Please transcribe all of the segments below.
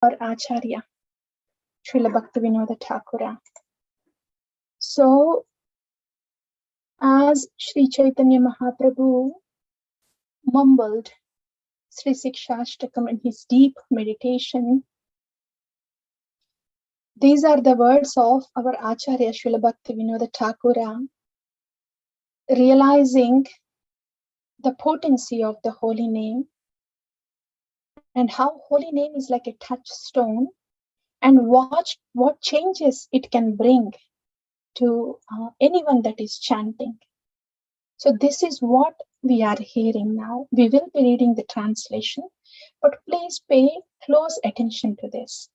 our Acharya, Srila Bhaktivinoda Thakura. So, as Sri Chaitanya Mahaprabhu mumbled Sri Sikshashtakam in his deep meditation, these are the words of our Acharya Srila Bhaktivinoda Thakura, realizing the potency of the holy name and how holy name is like a touchstone, and what changes it can bring to anyone that is chanting. So this is what we are hearing now. We will be reading the translation, but please pay close attention to this.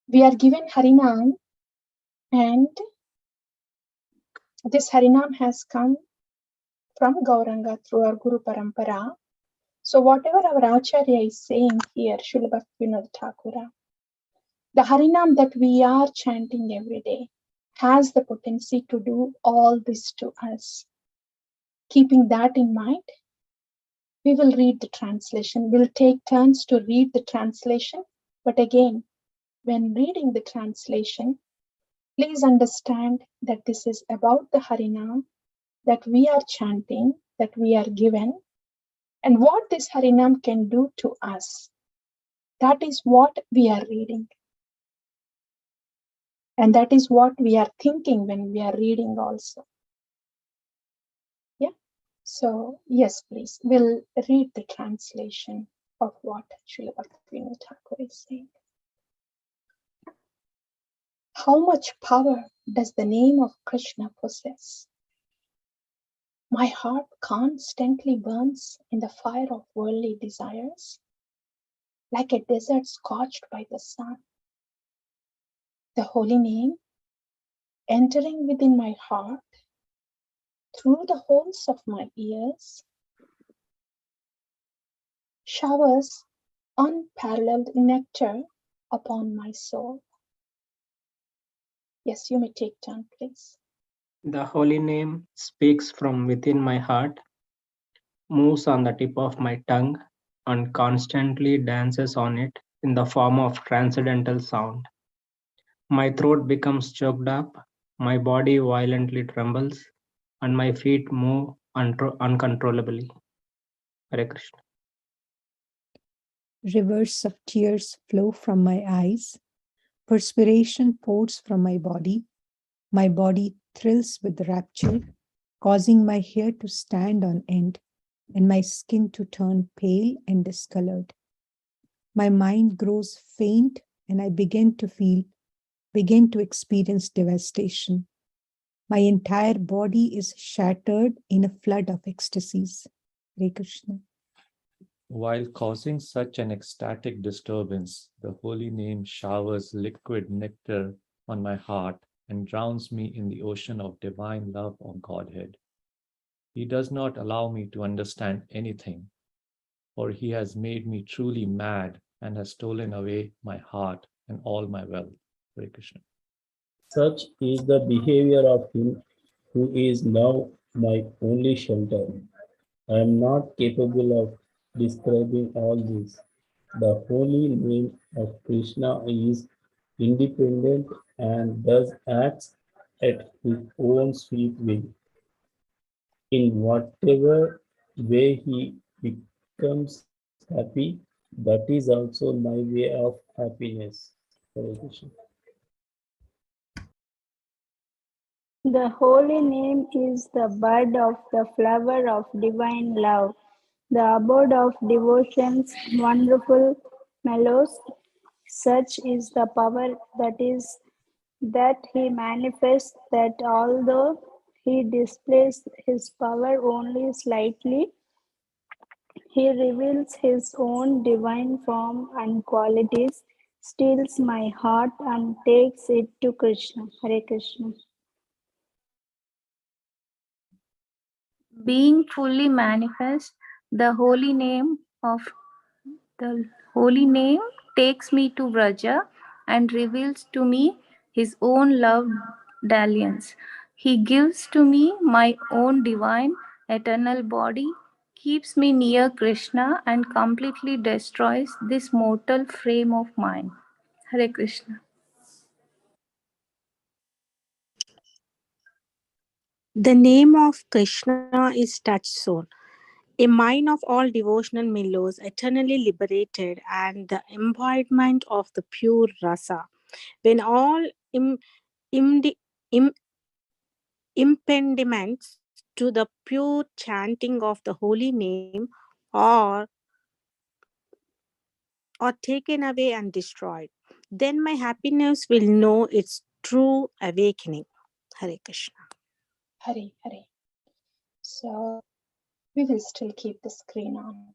We are given Harinam, and this Harinam has come from Gauranga through our Guru Parampara. So whatever our Acharya is saying here, Srila Bhaktivinoda Thakura, the Harinam that we are chanting every day has the potency to do all this to us. Keeping that in mind, we will read the translation. We'll take turns to read the translation. But again, when reading the translation, please understand that this is about the Harinam that we are chanting, that we are given, and what this Harinam can do to us. That is what we are reading. And that is what we are thinking when we are reading also. Yeah. So, yes, please. We'll read the translation of what Srila Bhaktivinoda Thakur is saying. How much power does the name of Krishna possess? My heart constantly burns in the fire of worldly desires, like a desert scorched by the sun. The holy name, entering within my heart, through the holes of my ears, showers unparalleled nectar upon my soul. Yes, you may take turn, please. The holy name speaks from within my heart, moves on the tip of my tongue, and constantly dances on it in the form of transcendental sound. My throat becomes choked up, my body violently trembles, and my feet move uncontrollably. Hare Krishna. Rivers of tears flow from my eyes. Perspiration pours from my body. My body thrills with rapture, causing my hair to stand on end and my skin to turn pale and discolored. My mind grows faint and I begin to experience devastation. My entire body is shattered in a flood of ecstasies. Hare Krishna. While causing such an ecstatic disturbance, the holy name showers liquid nectar on my heart and drowns me in the ocean of divine love of Godhead. He does not allow me to understand anything, for he has made me truly mad and has stolen away my heart and all my wealth. Hare Krishna. Such is the behavior of him who is now my only shelter. I am not capable of describing all this. The holy name of Krishna is independent and thus acts at his own sweet will. In whatever way he becomes happy, that is also my way of happiness. Hare Krishna. The holy name is the bud of the flower of divine love, the abode of devotion's wonderful mellows. Such is the power that he manifests, that although he displays his power only slightly, he reveals his own divine form and qualities, steals my heart and takes it to Krishna. Hare Krishna. Being fully manifest, the holy name takes me to Vraja and reveals to me his own love dalliance. He gives to me my own divine eternal body, keeps me near Krishna and completely destroys this mortal frame of mine. Hare Krishna. The name of Krishna is touchstone, a mine of all devotional mellows, eternally liberated, and the embodiment of the pure rasa. When all imdi- im- impediments to the pure chanting of the holy name are taken away and destroyed, then my happiness will know its true awakening. Hare Krishna. Hare, Hare. So we will still keep the screen on.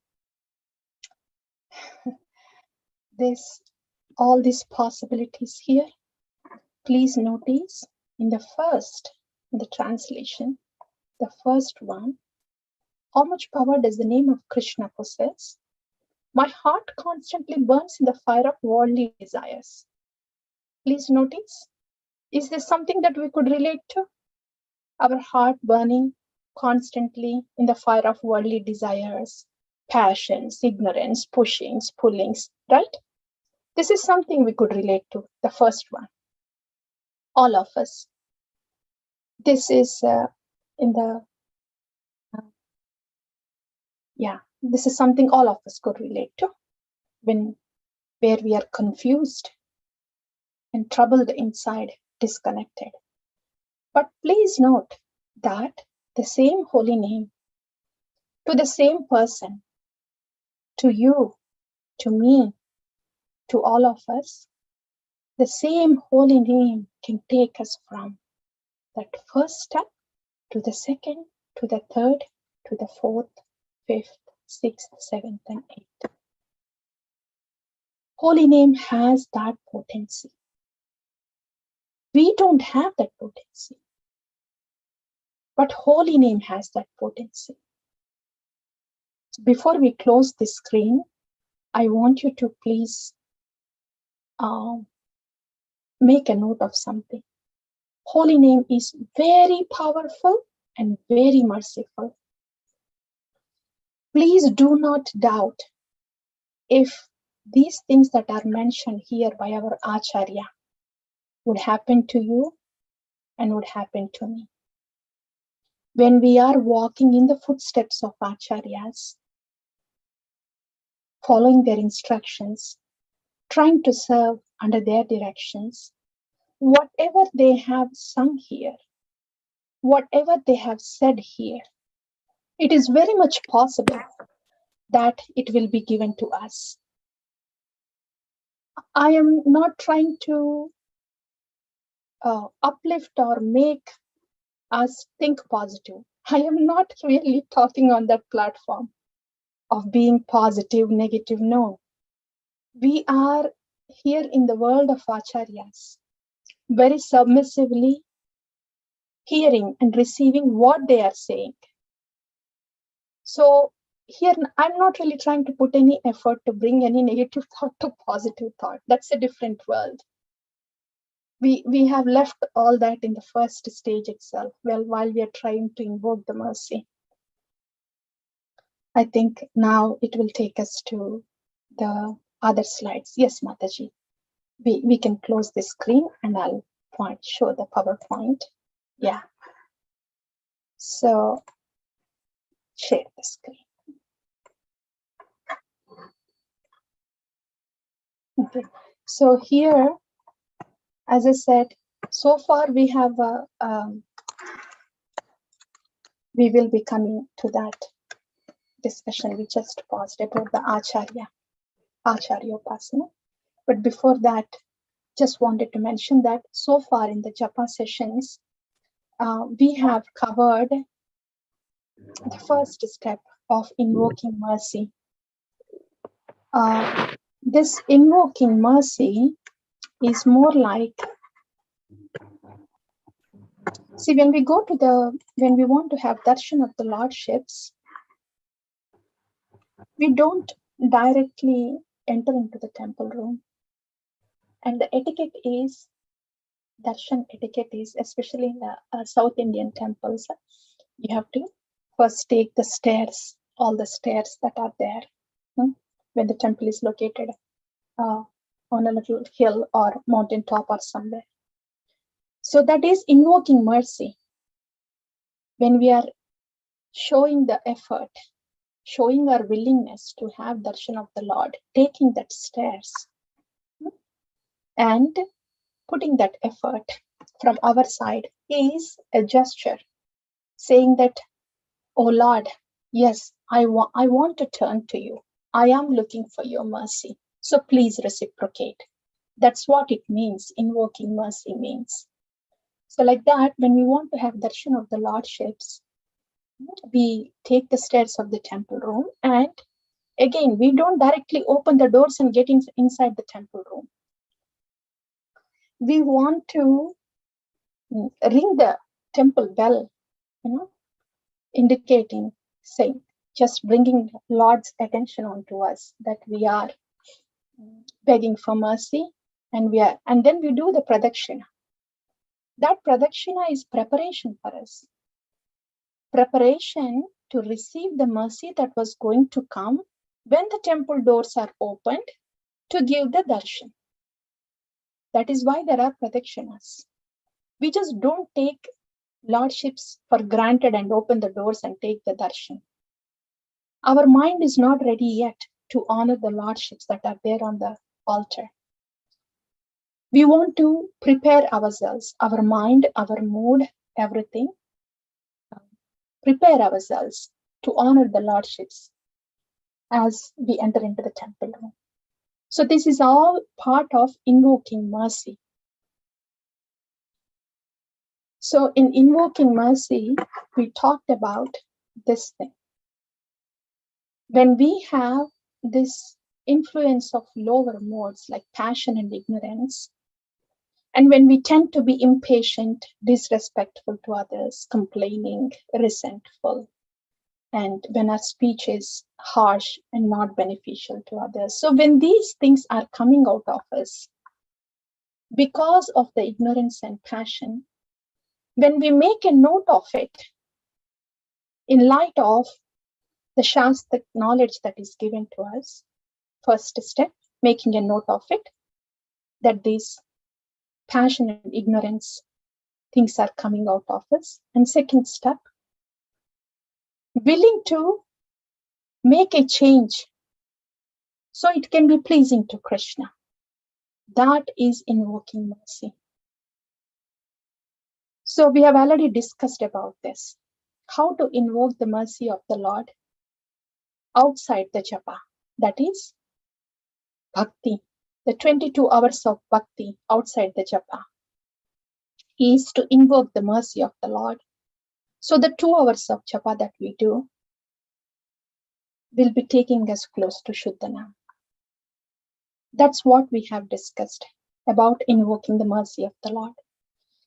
This, all these possibilities here. Please notice in the translation, the first one, how much power does the name of Krishna possess? My heart constantly burns in the fire of worldly desires. Please notice, is this something that we could relate to? Our heart burning constantly in the fire of worldly desires, passions, ignorance, pushings, pullings, right? This is something we could relate to, the first one. All of us. This is this is something all of us could relate to where we are confused and troubled inside, disconnected. But please note that the same holy name to the same person, to you, to me, to all of us, the same holy name can take us from that first step to the second, to the third, to the fourth, fifth, sixth, seventh, and eighth. Holy name has that potency. We don't have that potency. But holy name has that potency. So before we close this screen, I want you to please make a note of something. Holy name is very powerful and very merciful. Please do not doubt if these things that are mentioned here by our Acharya would happen to you and would happen to me. When we are walking in the footsteps of Acharyas, following their instructions, trying to serve under their directions, whatever they have sung here, whatever they have said here, it is very much possible that it will be given to us. I am not trying to uplift or make us think positive. I am not really talking on that platform of being positive, negative. No. We are here in the world of Acharyas, very submissively hearing and receiving what they are saying. So here, I'm not really trying to put any effort to bring any negative thought to positive thought. That's a different world. We have left all that in the first stage itself, well, while we are trying to invoke the mercy. I think now it will take us to the other slides. Yes, Mataji. We can close the screen and I'll show the PowerPoint. Yeah. So share the screen. Okay. So here, as I said, so far we have we will be coming to that discussion we just paused about the Acharya Upasana. But before that, just wanted to mention that so far in the Japa sessions, we have covered the first step of invoking mercy. This invoking mercy is more like, see, when we want to have darshan of the lordships, we don't directly enter into the temple room. And the etiquette is, darshan etiquette is, especially in the South Indian temples, you have to first take the stairs all the stairs that are there when the temple is located on a little hill or mountain top or somewhere. So that is invoking mercy. When we are showing the effort, showing our willingness to have darshan of the Lord, taking that stairs and putting that effort from our side is a gesture saying that, oh Lord, yes, I want to turn to you. I am looking for your mercy. So please reciprocate. That's what it means. Invoking mercy means. So like that, when we want to have darshan of the Lordships, we take the stairs of the temple room, and again, we don't directly open the doors and get inside the temple room. We want to ring the temple bell, indicating, saying, just bringing Lord's attention onto us that we are begging for mercy, and then we do the pradakshina. That pradakshina is preparation for us. Preparation to receive the mercy that was going to come when the temple doors are opened to give the darshan. That is why there are pradakshinas. We just don't take Lordships for granted and open the doors and take the darshan. Our mind is not ready yet to honor the Lordships that are there on the altar. We want to prepare ourselves, our mind, our mood, everything. Prepare ourselves to honor the Lordships as we enter into the temple room. So this is all part of invoking mercy. So in invoking mercy, we talked about this thing. When we have this influence of lower modes like passion and ignorance, and when we tend to be impatient, disrespectful to others, complaining, resentful, and when our speech is harsh and not beneficial to others. So when these things are coming out of us, because of the ignorance and passion, when we make a note of it, in light of the Shastra knowledge that is given to us, first step, making a note of it, that these passion and ignorance things are coming out of us. And second step, willing to make a change so it can be pleasing to Krishna. That is invoking mercy. So we have already discussed about this, how to invoke the mercy of the Lord outside the japa, that is bhakti. The 22 hours of bhakti outside the japa is to invoke the mercy of the Lord. So the 2 hours of japa that we do will be taking us close to Shuddhanam. That's what we have discussed about invoking the mercy of the Lord.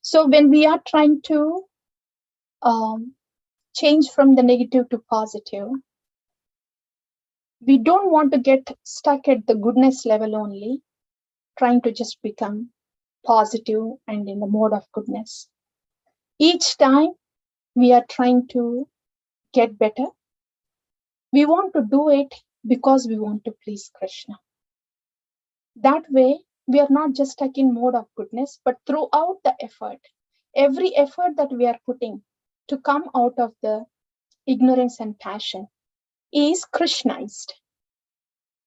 So when we are trying to change from the negative to positive, we don't want to get stuck at the goodness level only, trying to just become positive and in the mode of goodness. Each time we are trying to get better, we want to do it because we want to please Krishna. That way, we are not just stuck in mode of goodness, but throughout the effort, every effort that we are putting to come out of the ignorance and passion is Krishnaized.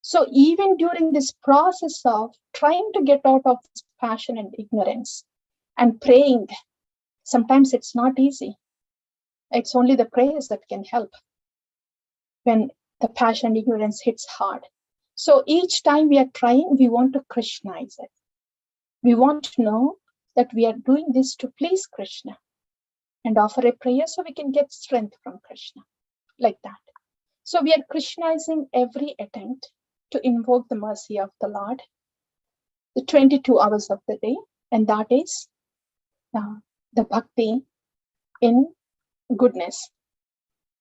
So even during this process of trying to get out of this passion and ignorance and praying, sometimes it's not easy. It's only the prayers that can help when the passion and ignorance hits hard. So each time we are trying, we want to Krishnaize it. We want to know that we are doing this to please Krishna and offer a prayer so we can get strength from Krishna, like that. So we are Krishnaizing every attempt to invoke the mercy of the Lord, the 22 hours of the day, and that is the bhakti in goodness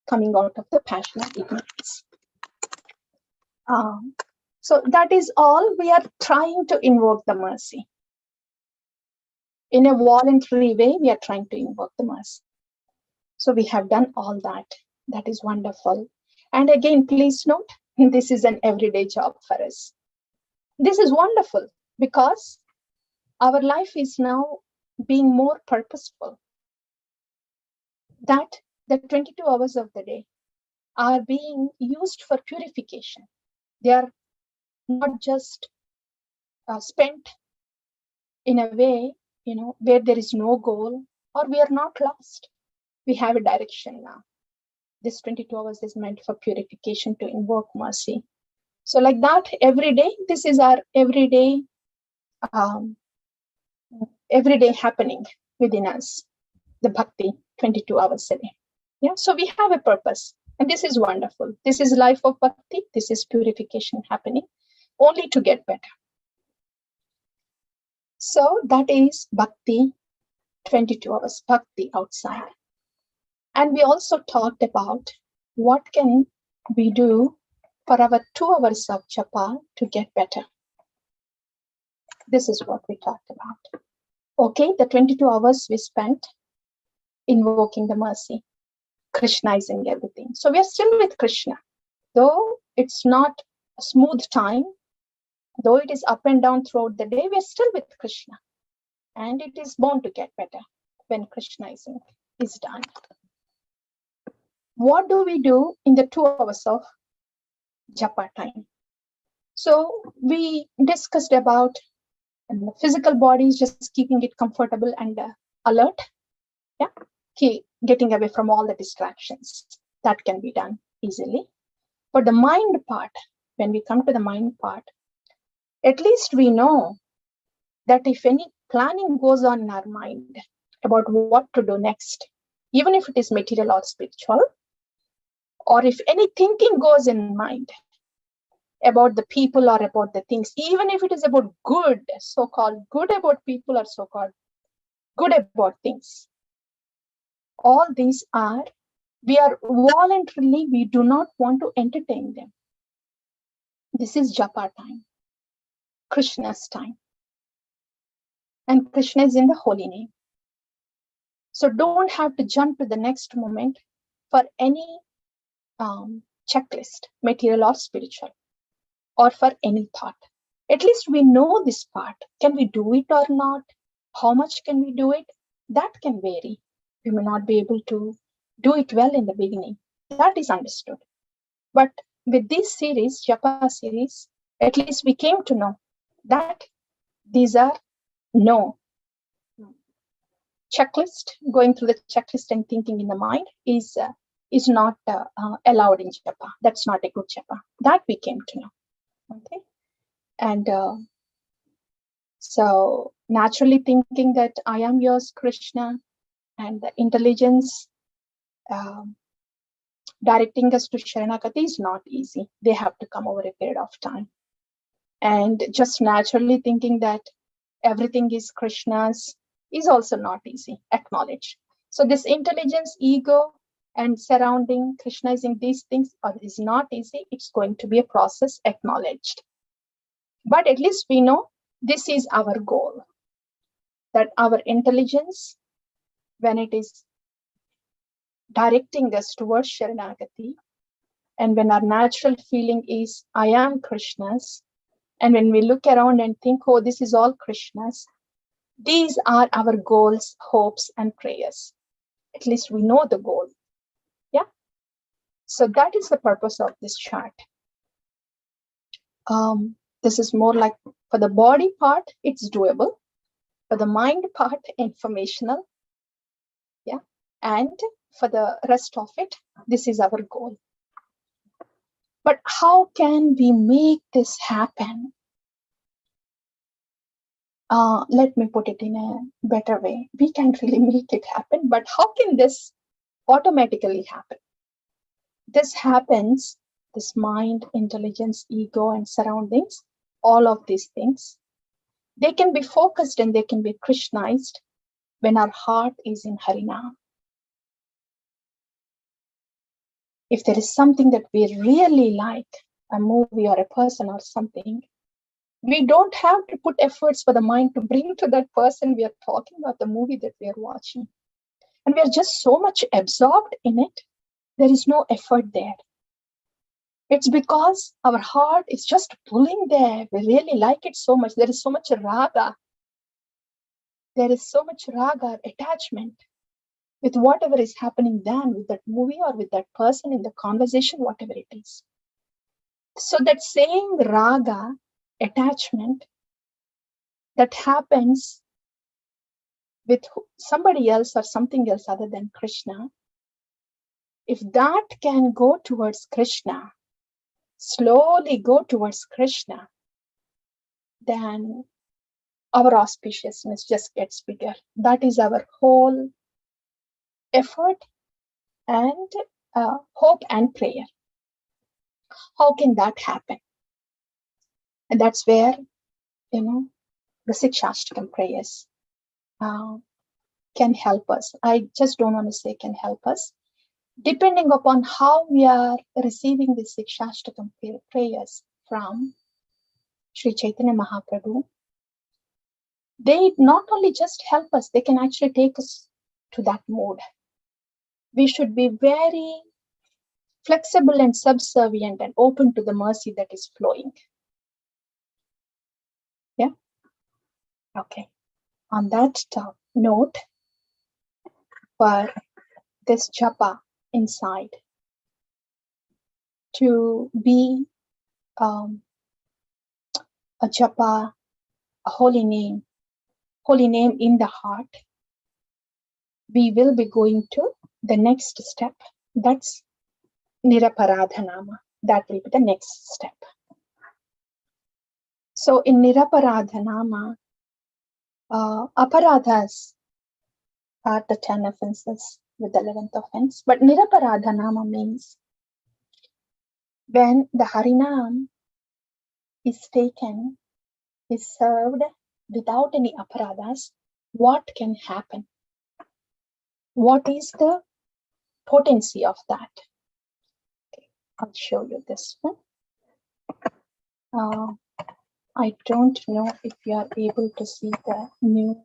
coming out of the passion of ignorance. So that is all we are trying to invoke the mercy. In a voluntary way, we are trying to invoke the mercy. So we have done all that. That is wonderful. And again, please note, this is an everyday job for us. This is wonderful because our life is now being more purposeful. That the 22 hours of the day are being used for purification. They are not just spent in a way, where there is no goal or we are not lost. We have a direction now. This 22 hours is meant for purification, to invoke mercy. So like that, every day, this is our everyday happening within us, the bhakti, 22 hours a day. Yeah, so we have a purpose, and this is wonderful. This is life of bhakti. This is purification happening, only to get better. So that is bhakti, 22 hours, bhakti outside. And we also talked about what can we do for our 2 hours of japa to get better. This is what we talked about. Okay, the 22 hours we spent invoking the mercy, Krishnizing everything. So we are still with Krishna. Though it's not a smooth time, though it is up and down throughout the day, we are still with Krishna. And it is bound to get better when Krishnizing is done. What do we do in the 2 hours of japa time? So we discussed about the physical body, just keeping it comfortable and alert. Yeah, getting away from all the distractions. That can be done easily. But the mind part, when we come to the mind part, at least we know that if any planning goes on in our mind about what to do next, even if it is material or spiritual, or if any thinking goes in mind about the people or about the things, even if it is about good, so-called good about people or so-called good about things, all these are, we are voluntarily, we do not want to entertain them. This is japa time, Krishna's time. And Krishna is in the holy name. So don't have to jump to the next moment for any checklist, material or spiritual, or for any thought. At least we know this part. Can we do it or not? How much can we do it? That can vary. We may not be able to do it well in the beginning. That is understood. But with this series, Japa series, at least we came to know that these are no checklist. Going through the checklist and thinking in the mind is not allowed in japa. That's not a good japa. That we came to know. Okay, and so naturally thinking that I am yours, Krishna, and the intelligence directing us to Sharanagati is not easy. They have to come over a period of time. And just naturally thinking that everything is Krishna's is also not easy, acknowledge. So this intelligence, ego, and surrounding Krishnizing these things is not easy. It's going to be a process, acknowledged. But at least we know this is our goal. That our intelligence, when it is directing us towards Sharanagati, and when our natural feeling is, I am Krishna's, and when we look around and think, oh, this is all Krishna's, these are our goals, hopes, and prayers. At least we know the goal. Yeah. So that is the purpose of this chart. This is more like for the body part, it's doable. For the mind part, informational. Yeah. And for the rest of it, this is our goal. But how can we make this happen? Let me put it in a better way. We can't really make it happen, but how can this automatically happen? This happens, this mind, intelligence, ego, and surroundings, all of these things, they can be focused and they can be Krishnized when our heart is in Harinam. If there is something that we really like, a movie or a person or something, we don't have to put efforts for the mind to bring to that person we are talking about, the movie that we are watching. And we are just so much absorbed in it, there is no effort there. It's because our heart is just pulling there. We really like it so much. There is so much raga. There is so much raga, attachment with whatever is happening then, with that movie or with that person in the conversation, whatever it is. So that same raga, attachment, that happens with somebody else or something else other than Krishna, if that can go towards Krishna, slowly go towards Krishna, then our auspiciousness just gets bigger. That is our whole effort and hope and prayer. How can that happen? And that's where, the Sikshashtakam prayers can help us. I just don't want to say can help us. Depending upon how we are receiving the Sikshashtakam prayers from Sri Chaitanya Mahaprabhu, they not only just help us, they can actually take us to that mode. We should be very flexible and subservient and open to the mercy that is flowing. Yeah? Okay. On that note, for this japa inside, to be a japa, a holy name in the heart, we will be going to the next step. That's Niraparadha Nama. That will be the next step. So in Niraparadha Nama, aparadhas are the 10 offenses with the 11th offense. But Niraparadha Nama means when the Harinam is taken, is served without any aparadhas, what can happen? What is the potency of that? Okay, I'll show you this one. I don't know if you are able to see the new.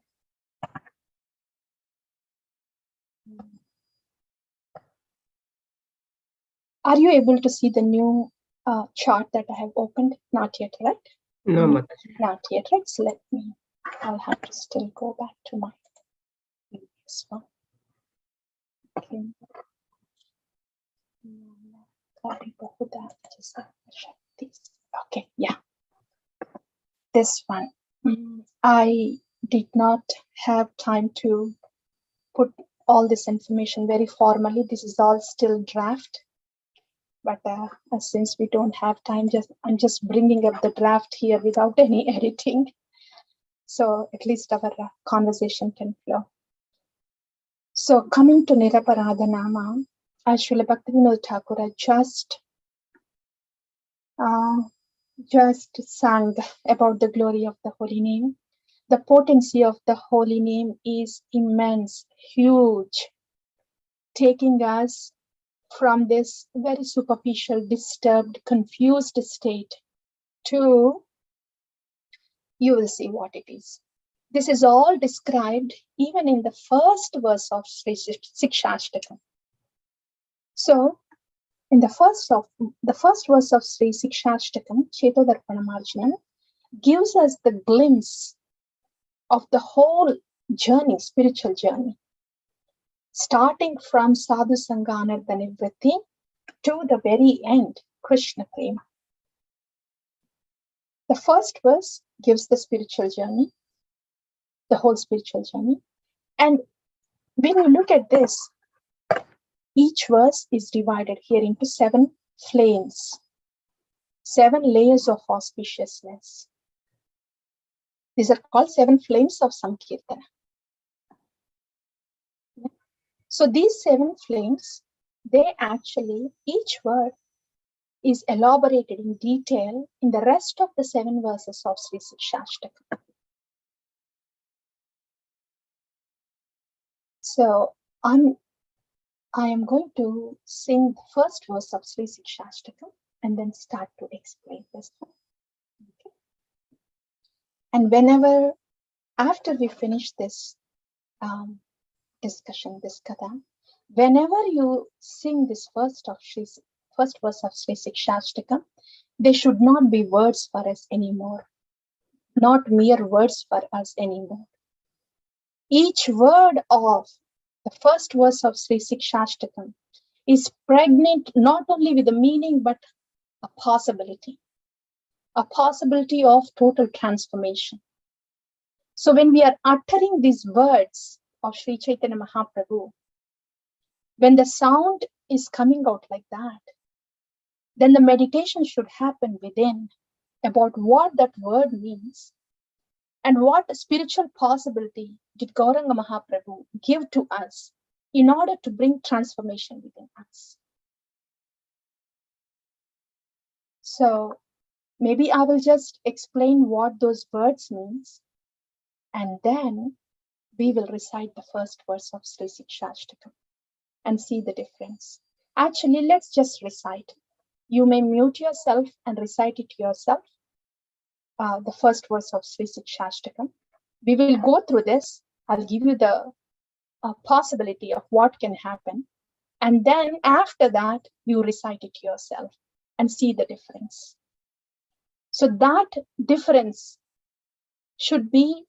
Are you able to see the new chart that I have opened? Not yet, right? No, Mataji. Not yet, right? So I'll have to still go back to my previous one. Okay. Okay, yeah. This one. I did not have time to put all this information very formally. This is all still draft. But since we don't have time, I'm just bringing up the draft here without any editing. So at least our conversation can flow. So coming to Niraparadha Nama, Srila Bhaktivinoda Thakur just sang about the glory of the holy name. The potency of the holy name is immense, huge, taking us from this very superficial, disturbed, confused state to, you will see what it is. This is all described even in the first verse of Sri Sikshashtakam. So, in the first verse of Sri Sikshashtakam, Chetodarpanamarjanam, gives us the glimpse of the whole journey, spiritual journey, starting from Sadhu Sangha Anardanivritti to the very end, Krishna Prema. The first verse gives the spiritual journey, the whole spiritual journey. And when you look at this, each verse is divided here into 7 flames, 7 layers of auspiciousness. These are called 7 flames of Sankirtana. So these 7 flames, they actually, each word is elaborated in detail in the rest of the 7 verses of Sri Sikshashtakam. So I am going to sing the first verse of Sri Sikshashtakam and then start to explain this one. Okay. And whenever, after we finish this discussion, this katha, whenever you sing this first first verse of Sri Sikshashtakam, they should not be words for us anymore, not mere words for us anymore. Each word of the first verse of Sri Sikshashtakam is pregnant not only with a meaning but a possibility of total transformation. So when we are uttering these words of Sri Chaitanya Mahaprabhu, when the sound is coming out like that, then the meditation should happen within about what that word means and what spiritual possibility did Gauranga Mahaprabhu give to us in order to bring transformation within us. So maybe I will just explain what those words means, and then we will recite the first verse of Sri Sikshashtakam and see the difference. Actually, let's just recite. You may mute yourself and recite it yourself, the first verse of Sri Sikshashtakam. We will go through this. I'll give you the possibility of what can happen. And then after that, you recite it yourself and see the difference. So that difference should be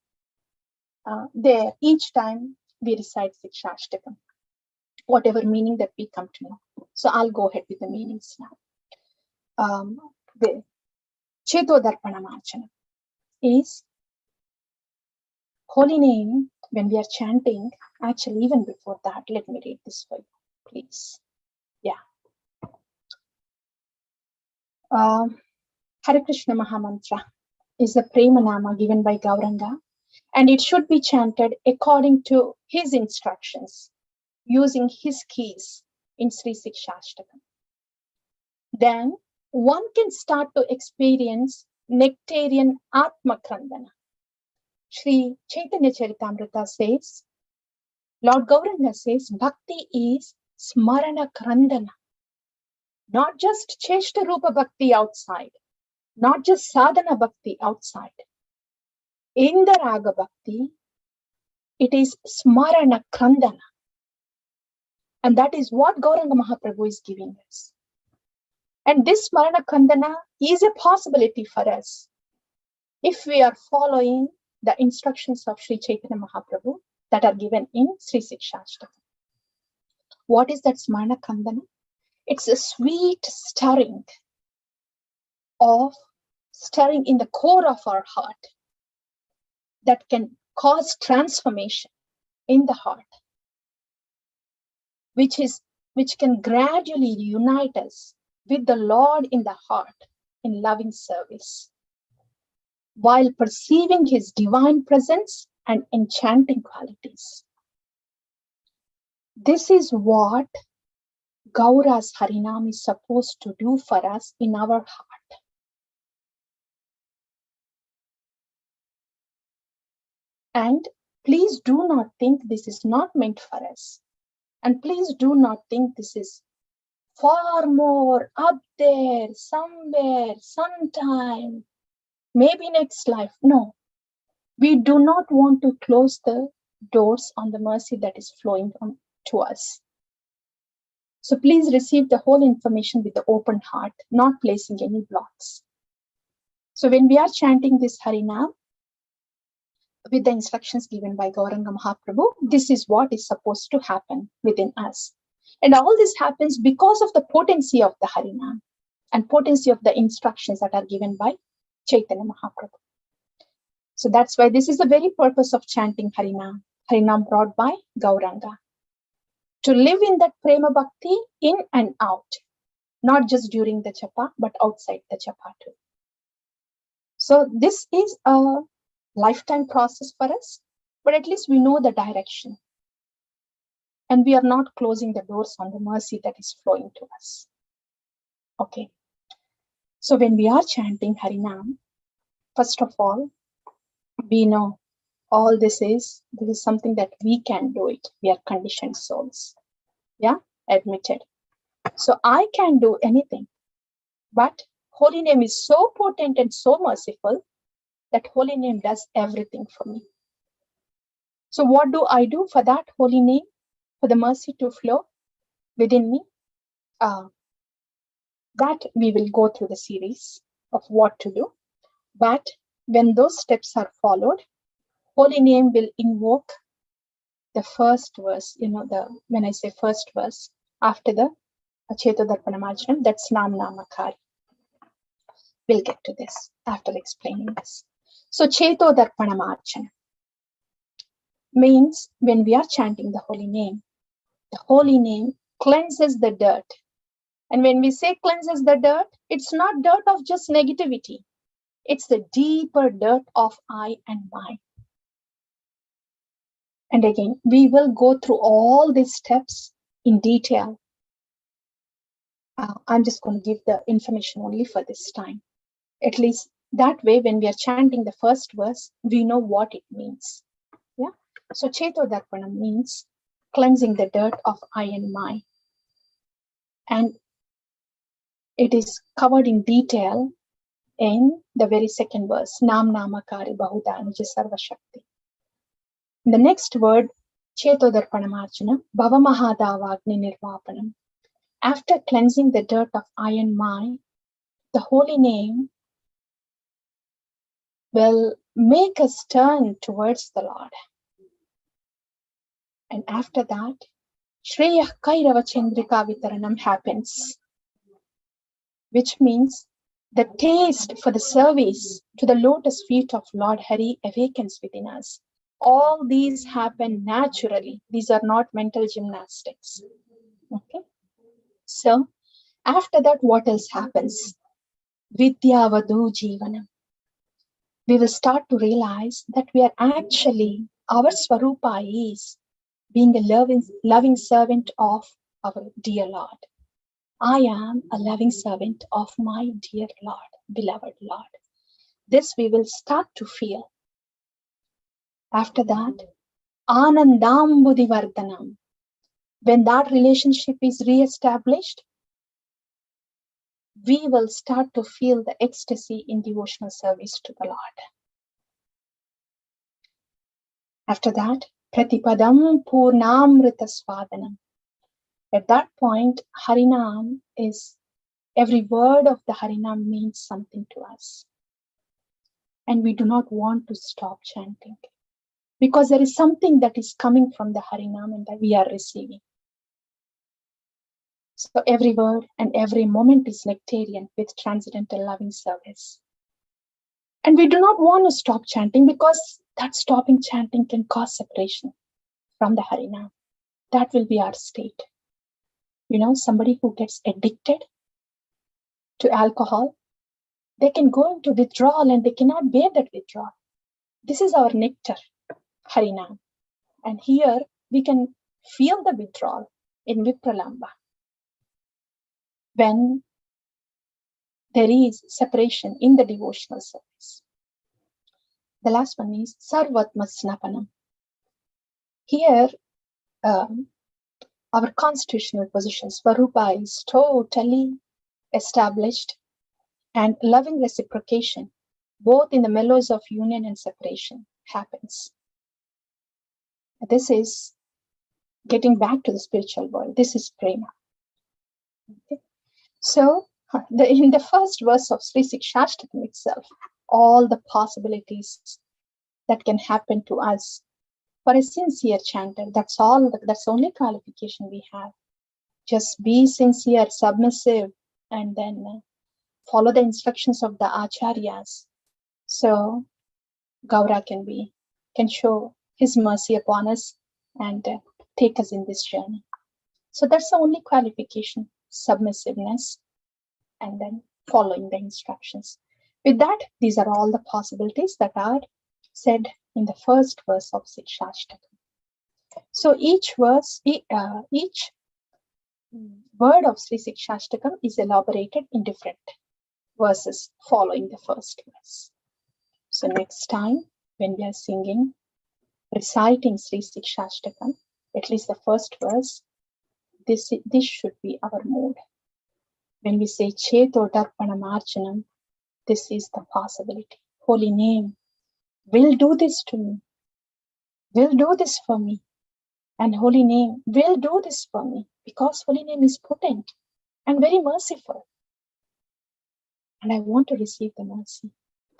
there each time we recite Sikshashtakam, whatever meaning that we come to know. So I'll go ahead with the meanings now. The Chetodarpanamachana is holy name. When we are chanting, actually even before that, let me read this for you, please. Yeah. Hare Krishna Mahamantra is the Prema Nama given by Gauranga, and it should be chanted according to his instructions, using his keys in Sri Sikshashtakam. Then one can start to experience nectarian Atma Krandana. Sri Chaitanya Charitamrita says, Lord Gauranga says, Bhakti is Smarana Krandana. Not just Cheshta Rupa Bhakti outside, not just Sadhana Bhakti outside. In the Raga Bhakti, it is Smarana Krandana. And that is what Gauranga Mahaprabhu is giving us. And this Smarana Krandana is a possibility for us if we are following the instructions of Sri Chaitanya Mahaprabhu that are given in Sri Sikshashtakam. What is that Smarana Krandana? It's a sweet stirring in the core of our heart that can cause transformation in the heart, which can gradually unite us with the Lord in the heart in loving service, while perceiving his divine presence and enchanting qualities. This is what Gaura's Harinam is supposed to do for us in our heart. And please do not think this is not meant for us. And please do not think this is far more up there, somewhere, sometime, maybe next life. No, we do not want to close the doors on the mercy that is flowing to us. So please receive the whole information with the open heart, not placing any blocks. So when we are chanting this Harinam, with the instructions given by Gauranga Mahaprabhu, this is what is supposed to happen within us. And all this happens because of the potency of the Harinam and potency of the instructions that are given by Chaitanya Mahaprabhu. So that's why this is the very purpose of chanting Harinam, Harinam brought by Gauranga. To live in that Prema Bhakti in and out, not just during the Japa, but outside the Japa too. So this is a lifetime process for us, but at least we know the direction. And we are not closing the doors on the mercy that is flowing to us. Okay. So when we are chanting Harinam, first of all, we know all this is something that we can do it. We are conditioned souls. Yeah, admitted. So I can do anything, but Holy Name is so potent and so merciful that Holy Name does everything for me. So what do I do for that Holy Name, for the mercy to flow within me? That we will go through the series of what to do. But when those steps are followed, holy name will invoke the first verse, when I say first verse, after the Chetodarpanamarjanam, that's Nam Namakari. We'll get to this after explaining this. So Chetodarpanamarjanam means when we are chanting the holy name cleanses the dirt. And when we say cleanses the dirt, it's not dirt of just negativity. It's the deeper dirt of I and mine. And again, we will go through all these steps in detail. I'm just going to give the information only for this time. At least that way, when we are chanting the first verse, we know what it means. Yeah. So Chetodarpanam means cleansing the dirt of I and mine. And it is covered in detail in the very second verse, Nam Namakari Bahuda Anuja Sarva Shakti. The next word, Chetodarpanamarjana, Bhava Mahadavagni Nirvapanam. After cleansing the dirt of I and mine, the holy name will make us turn towards the Lord. And after that, Shreya Kairava Chandrika Vitaranam happens, which means the taste for the service to the lotus feet of Lord Hari awakens within us. All these happen naturally. These are not mental gymnastics. Okay. So after that, what else happens? Vidyavadu Jivanam. We will start to realize that we are actually, our Swarupa is being a loving servant of our dear Lord. I am a loving servant of my dear Lord, beloved Lord. This we will start to feel. After that, Anandam Buddhivardhanam. When that relationship is re-established, we will start to feel the ecstasy in devotional service to the Lord. After that, Pratipadam Purnamrita Swadanam. At that point, Harinam is, every word of the Harinam means something to us. And we do not want to stop chanting, because there is something that is coming from the Harinam and that we are receiving. So every word and every moment is nectarian with transcendental loving service. And we do not want to stop chanting, because that stopping chanting can cause separation from the Harinam. That will be our state. Somebody who gets addicted to alcohol, they can go into withdrawal and they cannot bear that withdrawal. This is our nectar, Harinam. And here we can feel the withdrawal in Vipralamba. When there is separation in the devotional service. The last one is Sarvatma Snapanam. Here, our constitutional position, Swarupa, is totally established, and loving reciprocation, both in the mellows of union and separation, happens. This is getting back to the spiritual world. This is prema. Okay. So, in the first verse of Sri Sikshashtakam itself, all the possibilities that can happen to us for a sincere chanter, that's the only qualification we have. Just be sincere, submissive, and then follow the instructions of the acharyas. So Gaura can show his mercy upon us and take us in this journey. So that's the only qualification, submissiveness, and then following the instructions. With that, these are all the possibilities that are said in the first verse of Sikshashtakam. So each verse, each word of Sri Sikshashtakam is elaborated in different verses following the first verse. So next time when we are reciting Sri Sikshashtakam, at least the first verse, this should be our mood. When we say Chetodarpanamarjanam, this is the possibility. Holy name will do this to me, will do this for me. And holy name will do this for me, because holy name is potent and very merciful. and I want to receive the mercy.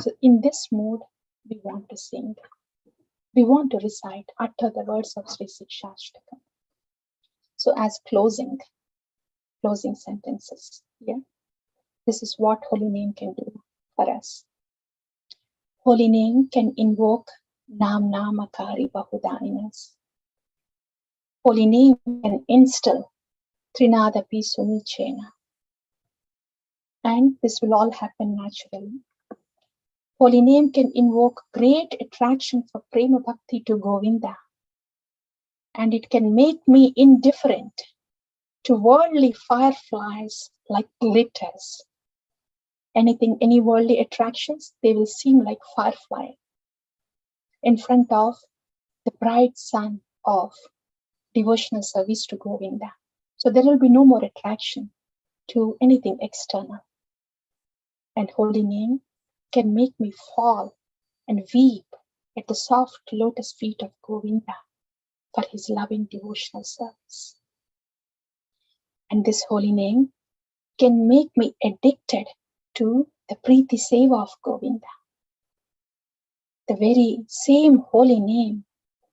So in this mode, we want to sing. We want to recite, utter the words of Sri Sikshashtakam. So as closing sentences here, this is what holy name can do for us. Holy name can invoke Nam Namakari Bahudainas. Holy name can instill Trinadapi Sunichena. And this will all happen naturally. Holy name can invoke great attraction for Prema Bhakti to Govinda. And it can make me indifferent to worldly fireflies like glitters. Any worldly attractions, they will seem like firefly in front of the bright sun of devotional service to Govinda. So there will be no more attraction to anything external. And holy name can make me fall and weep at the soft lotus feet of Govinda for his loving devotional service. And this holy name can make me addicted to the Preeti Seva of Govinda. The very same holy name,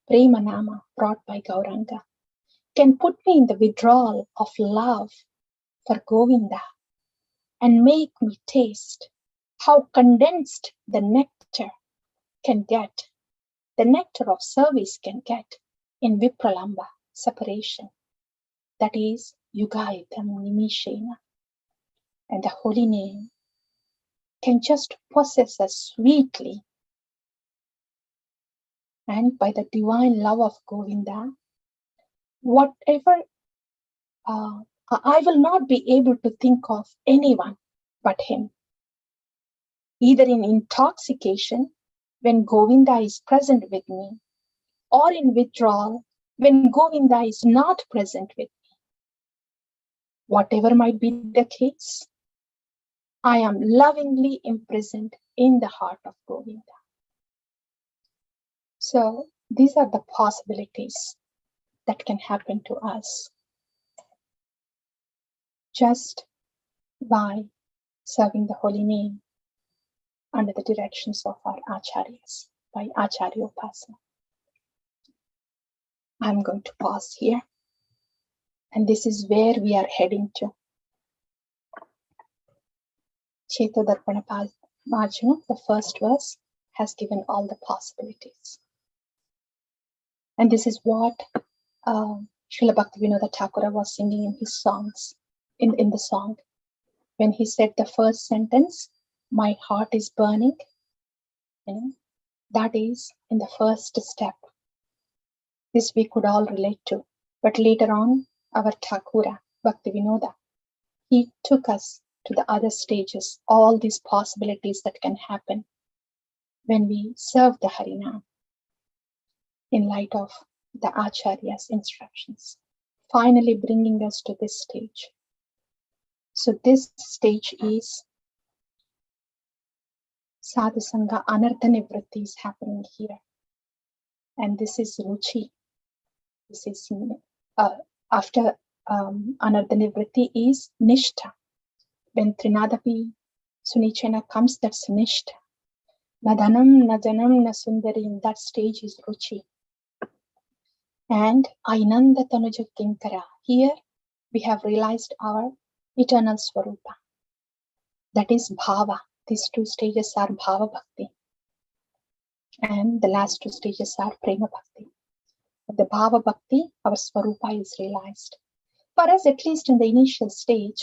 Prema Nama, brought by Gauranga, can put me in the withdrawal of love for Govinda and make me taste how condensed the nectar can get, the nectar of service can get in Vipralamba, separation. That is Yugayitam Nimishena. And the holy name can just possess us sweetly. And by the divine love of Govinda, whatever, I will not be able to think of anyone but him. Either in intoxication, when Govinda is present with me, or in withdrawal, when Govinda is not present with me. Whatever might be the case, I am lovingly imprisoned in the heart of Govinda. So these are the possibilities that can happen to us just by serving the holy name under the directions of our acharyas, by Acharya Upasana. I'm going to pause here, and this is where we are heading to. Cheto Darpana Marjana, the first verse, has given all the possibilities. And this is what Srila Bhaktivinoda Thakura was singing in his songs, in the song. When he said the first sentence, my heart is burning, that is in the first step. This we could all relate to. But later on, our Thakura, Bhaktivinoda, he took us to the other stages, all these possibilities that can happen when we serve the Harinam in light of the Acharya's instructions, finally bringing us to this stage. So this stage is Sadhusanga Anartha Nivritti is happening here. And this is Ruchi. This is after Anartha Nivritti is Nishtha. When Trinadapi Sunichena comes, that's Nishtha. Na dhanam, na janam, na sundari, in that stage is Ruchi. And Ainanda Tanuja Kinkara. Here we have realized our eternal Swarupa. That is Bhava. These two stages are Bhava Bhakti. And the last two stages are Prema Bhakti. The Bhava Bhakti, our Swarupa is realized. For us, at least in the initial stage,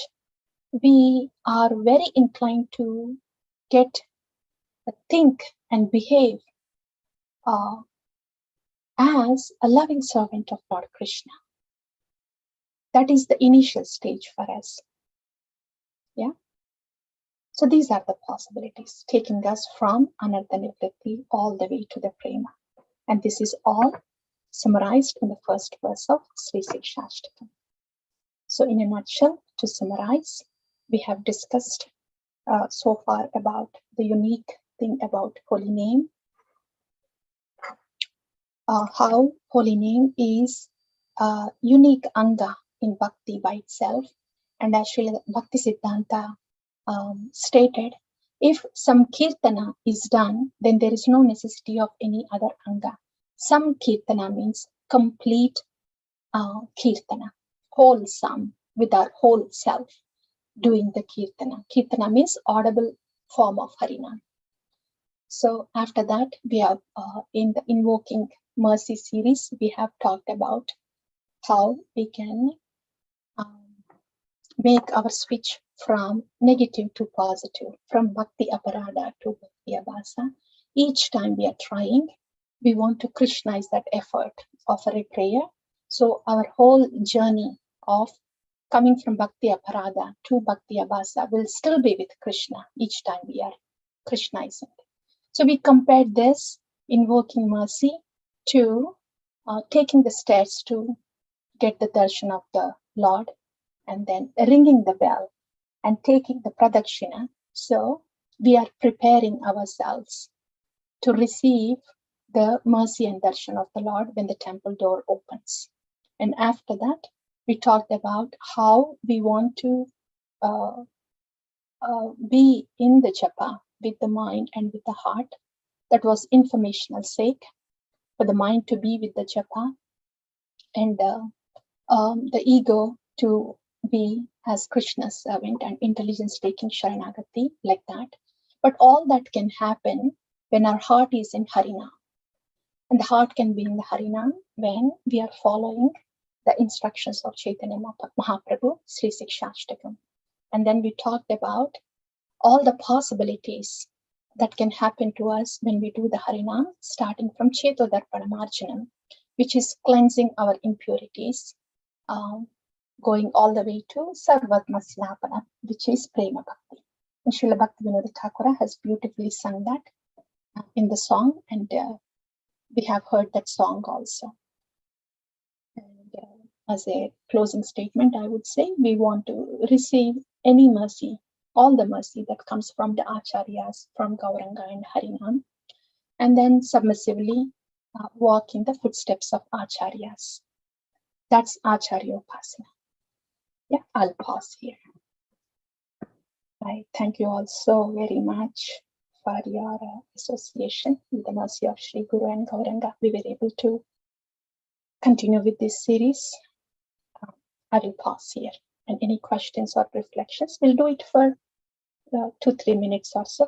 we are very inclined to think and behave as a loving servant of Lord Krishna. That is the initial stage for us. Yeah. So these are the possibilities, taking us from Anartha Nivritti all the way to the Prema. And this is all summarized in the first verse of Sri Sikshashtakam. So in a nutshell, to summarize, we have discussed so far about the unique thing about holy name, how holy name is a unique anga in bhakti by itself. And as Srila Bhakti Siddhanta stated, if some kirtana is done, then there is no necessity of any other anga. Some kirtana means complete kirtana, wholesome, with our whole self doing the kirtana. Kirtana means audible form of Harinam. So after that, we have in the Invoking Mercy series, we have talked about how we can make our switch from negative to positive, from Bhakti Aparada to Bhakti Abhasa. Each time we are trying, we want to Krishnaize that effort, offer a prayer. So our whole journey of coming from Bhakti Aparada to Bhakti Abhasa will still be with Krishna each time we are Krishnaizing. So we compared this invoking mercy to taking the stairs to get the darshan of the Lord, and then ringing the bell and taking the pradakshina. So we are preparing ourselves to receive the mercy and darshan of the Lord when the temple door opens. And after that, we talked about how we want to be in the japa with the mind and with the heart. That was informational sake, for the mind to be with the japa and the ego to be as Krishna's servant and intelligence taking Sharanagati, like that. But all that can happen when our heart is in Harinam. And the heart can be in the Harinam when we are following the instructions of Chaitanya Mahaprabhu, Sri Sikshashtakam. And then we talked about all the possibilities that can happen to us when we do the Harinam, starting from Chetodarpana Marjanam, which is cleansing our impurities, going all the way to Sarvatma Snapana, which is Prema Bhakti. And Srila Bhaktivinoda Thakura has beautifully sung that in the song, and we have heard that song also. And as a closing statement, I would say we want to receive any mercy, all the mercy that comes from the Acharyas, from Gauranga and Harinam, and then submissively walk in the footsteps of Acharyas. That's Acharya Upasana. Yeah, I'll pause here. I thank you all so very much for your association. With the mercy of Sri Guru and Gauranga, we were able to continue with this series. I will pause here. And any questions or reflections, we'll do it for 2-3 minutes or so.